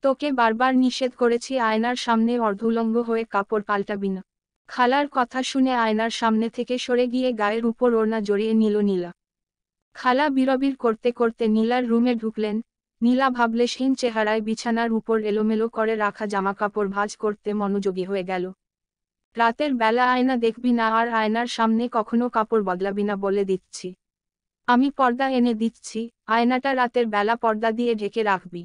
তোকে বারবার নিষেধ করেছি আয়নার সামনে অর্ধউলঙ্গ হয়ে কাপড় পাল্টাবি না। খালার কথা শুনে আয়নার সামনে থেকে সরে গিয়ে গায়ের উপর ওড়না জড়িয়ে নিল নীলা। খালা বিড়বিড় করতে করতে নীলার রুমে ঢুকলেন। নীলা ভাবলেশহীন চেহারায় বিছানার উপর এলোমেলো করে রাখা জামাকাপড় ভাঁজ করতে মনোযোগী হয়ে গেল। রাতের বেলা আয়না দেখবি না আর আয়নার সামনে কখনো কাপড় বদলাবি না বলে দিচ্ছি। আমি পর্দা এনে দিচ্ছি, আয়নাটা রাতের বেলা পর্দা দিয়ে ঢেকে রাখবি।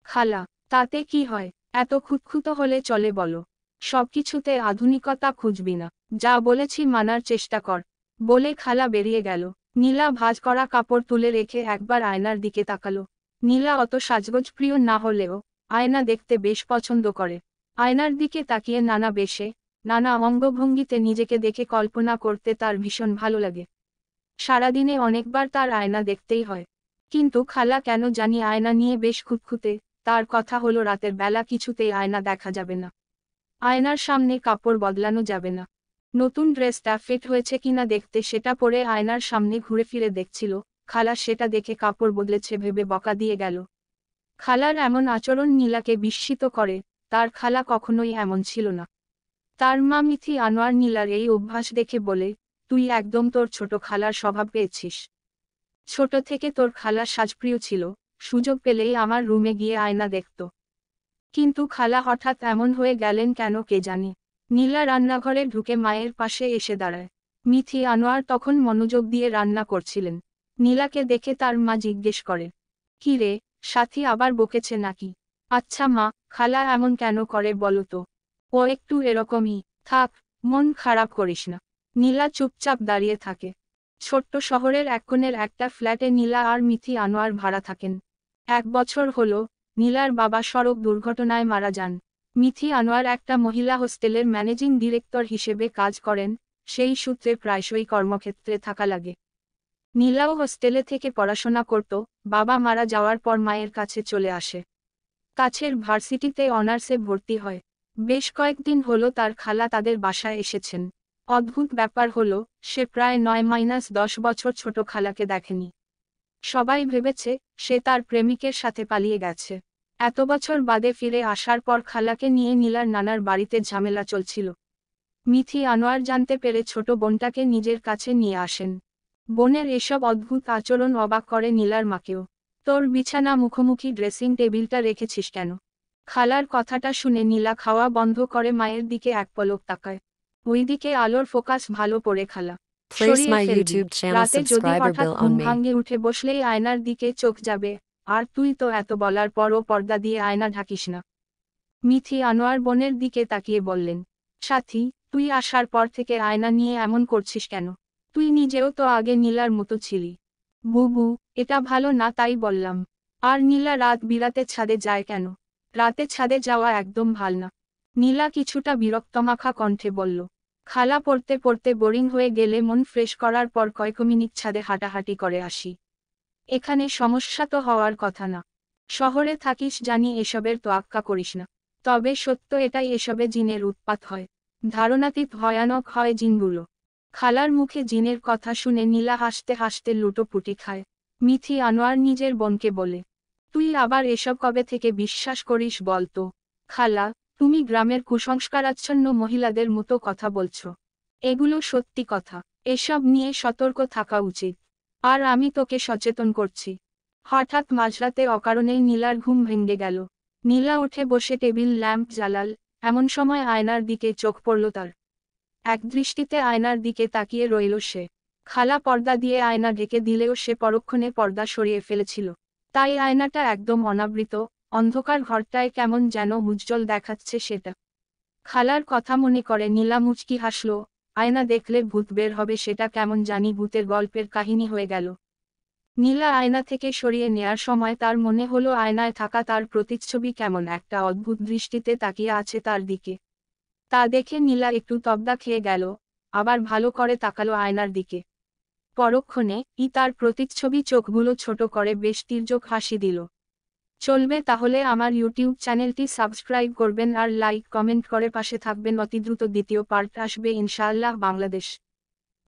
খালা, তাতে কি হয়? এত খুঁতখুঁতো হলে চলে বলো? সবকিছুতে আধুনিকতা খুঁজবি না। যা বলেছি মানার চেষ্টা কর। বলে খালা বেরিয়ে গেল। নীলা ভাঁজ করা কাপড় তুলে রেখে একবার আয়নার দিকে তাকালো। নীলা অত সাজগোজ প্রিয় না হলেও আয়না দেখতে বেশ পছন্দ করে। আয়নার দিকে তাকিয়ে নানা বেশে, নানা অঙ্গভঙ্গিতে নিজেকে দেখে কল্পনা করতে তার ভীষণ ভালো লাগে। সারাদিনে অনেকবার তার আয়না দেখতেই হয়। কিন্তু খালা কেন জানি আয়না নিয়ে বেশ খুঁতখুঁতে। তার কথা হলো রাতের বেলা কিছুতেই আয়না দেখা যাবে না। আয়নার সামনে কাপড় বদলানো যাবে না। নতুন ড্রেসটা ফিট হয়েছে কিনা দেখতে সেটা পরে আয়নার সামনে ঘুরে ফিরে দেখছিল। খালা সেটা দেখে কাপড় বদলেছে ভেবে বকা দিয়ে গেল। খালার এমন আচরণ নীলাকে বিস্মিত করে। তার খালা কখনোই এমন ছিল না। তার মা মিথি আনোয়ার নীলার এই অভ্যাস দেখে বলে, তুই একদম তোর ছোট খালার স্বভাব পেয়েছিস। ছোট থেকে তোর খালা সাজপ্রিয় ছিল, সুযোগ পেলেই আমার রুমে গিয়ে আয়না দেখত। কিন্তু খালা হঠাৎ এমন হয়ে গেলেন কেন কে জানে। নীলা রান্নাঘরে ঢুকে মায়ের পাশে এসে দাঁড়ায়। মিথি আনোয়ার তখন মনোযোগ দিয়ে রান্না করছিলেন। নীলাকে দেখে তার মা জিজ্ঞেস করে, কি রে, সাথী আবার বকেছে নাকি? আচ্ছা মা, খালা এমন কেন করে বলো তো? ও একটু এরকমই। থাক, মন খারাপ করিস না। নীলা চুপচাপ দাঁড়িয়ে থাকে। ছোট্ট শহরের এক কোণের একটা ফ্ল্যাটে নীলা আর মিথি আনোয়ার ভাড়া থাকেন। 1 বছর হলো, নীলার বাবা সড়ক দুর্ঘটনায় মারা যান। মিথি আনোয়ার একটা মহিলা হোস্টেলের ম্যানেজিং ডিরেক্টর হিসেবে কাজ করেন, সেই সূত্রে প্রায়শই কর্মক্ষেত্রে থাকা লাগে। নীলাও হোস্টেলে থেকে পড়াশোনা করত, বাবা মারা যাওয়ার পর মায়ের কাছে চলে আসে। কাছের ভার্সিটিতে অনার্সে ভর্তি হয়। বেশ কয়েকদিন হলো তার খালা তাদের বাসায় এসেছেন। অদ্ভুত ব্যাপার হলো, সে প্রায় 9-10 বছর ছোট খালাকে দেখেনি। সবাই ভেবেছে সে তার প্রেমিকের সাথে পালিয়ে গেছে। এত বছর বাদে ফিরে আসার পর খালাকে নিয়ে নীলার নানার বাড়িতে ঝামেলা চলছিল। মিথি আনোয়ার জানতে পেরে ছোট বোনটাকে নিজের কাছে নিয়ে আসেন। বোনের এসব অদ্ভুত আচরণ অবাক করে নীলার মাকেও। তোর বিছানা মুখোমুখি ড্রেসিং টেবিলটা রেখেছিস কেন? খালার কথাটা শুনে নীলা খাওয়া বন্ধ করে মায়ের দিকে এক পলক তাকায়। ওইদিকে আলোর ফোকাস ভালো পড়ে খালা Place সরিয়ে my ফেলবি। YouTube channel রাতে যদি subscriber হঠাৎ bill ঘুম on me. ভাঙে উঠে বসলেই আয়নার দিকে চোখ যাবে। আর তুই তো এত বলার পরও পর্দা দিয়ে আয়না ঢাকিস না। মিথি আনোয়ার বোনের দিকে তাকিয়ে বললেন, সাথী, তুই আসার পর থেকে আয়না নিয়ে এমন করছিস কেন? তুই নিজেও তো আগে নীলার মতো ছিলি। বুবু, এটা ভালো না তাই বললাম। আর নীলা রাত বিরাতে ছাদে যায় কেন? রাতে ছাদে যাওয়া একদম ভাল না। নীলা কিছুটা বিরক্তমাখা কণ্ঠে বলল, খালা পড়তে পড়তে বোরিং হয়ে গেলে মন ফ্রেশ করার পর কয়েক মিনিট ছাদে হাঁটাহাঁটি করে আসি। এখানে সমস্যা তো হওয়ার কথা না। শহরে থাকিস জানি এসবের তোয়াক্কা করিস না। তবে সত্য এটাই এসবে জিনের উৎপাত হয়। ধারণাতীত ভয়ানক হয় জিনগুলো। খালার মুখে জিনের কথা শুনে নীলা হাসতে হাসতে লুটোপুটি খায়। মিথি আনোয়ার নিজের বোনকে বলে, তুই আবার এসব কবে থেকে বিশ্বাস করিস বলতো? খালা, তুমি গ্রামের কুসংস্কারাচ্ছন্ন মহিলাদের মতো কথা বলছো। এগুলো সত্যি কথা। এসব নিয়ে সতর্ক থাকা উচিত। আর আমি তোকে সচেতন করছি। হঠাৎ মাঝরাতে অকারণেই নীলার ঘুম ভেঙে গেল। নীলা উঠে বসে টেবিল ল্যাম্প জ্বালাল। এমন সময় আয়নার দিকে চোখ পড়ল তার। একদৃষ্টিতে আয়নার দিকে তাকিয়ে রইল সে। খালা পর্দা দিয়ে আয়না ঢেকে দিলেও সে পরক্ষণে পর্দা সরিয়ে ফেলেছিল। তাই আয়নাটা একদম অনাবৃত, অন্ধকার ঘরটায় কেমন যেন উজ্জ্বল দেখাচ্ছে সেটা। খালার কথা মনে করে নীলা মুচকি হাসল। আয়না দেখলে ভূত বের হবে সেটা কেমন জানি ভূতের গল্পের কাহিনী হয়ে গেল। নীলা আয়না থেকে সরিয়ে নেয়ার সময় তার মনে হলো আয়নায় থাকা তার প্রতিচ্ছবি কেমন একটা অদ্ভুত দৃষ্টিতে তাকিয়ে আছে তার দিকে। তা দেখে নীলা একটু তবদা খেয়ে গেল, আবার ভালো করে তাকালো আয়নার দিকে। পরক্ষণে তার প্রতিচ্ছবি চোখগুলো ছোট করে বেশ তীর্যক হাসি দিল। চলবে তাহলে আমার ইউটিউব চ্যানেলটি সাবস্ক্রাইব করবেন আর লাইক কমেন্ট করে পাশে থাকবেন। অতি দ্রুত দ্বিতীয় পার্ট আসবে ইনশাআল্লাহ। বাংলাদেশ।